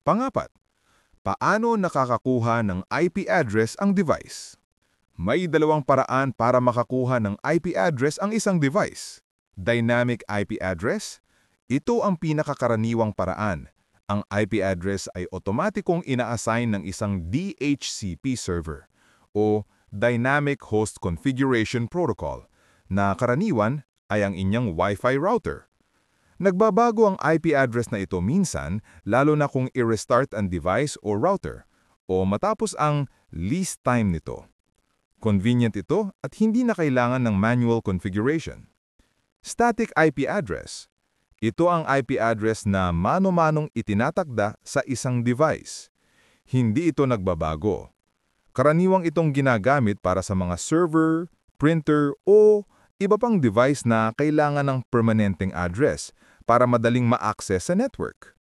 Pangapat, paano nakakakuha ng IP address ang device? May dalawang paraan para makakuha ng IP address ang isang device. Dynamic IP address, ito ang pinakakaraniwang paraan. Ang IP address ay otomatikong ina-assign ng isang DHCP server o Dynamic Host Configuration Protocol na karaniwan ay ang inyong Wi-Fi router. Nagbabago ang IP address na ito minsan lalo na kung i-restart ang device o router o matapos ang lease time nito. Convenient ito at hindi na kailangan ng manual configuration. Static IP address. Ito ang IP address na mano-manong itinatakda sa isang device. Hindi ito nagbabago. Karaniwang itong ginagamit para sa mga server, printer o iba pang device na kailangan ng permanenteng address para madaling ma-access sa network.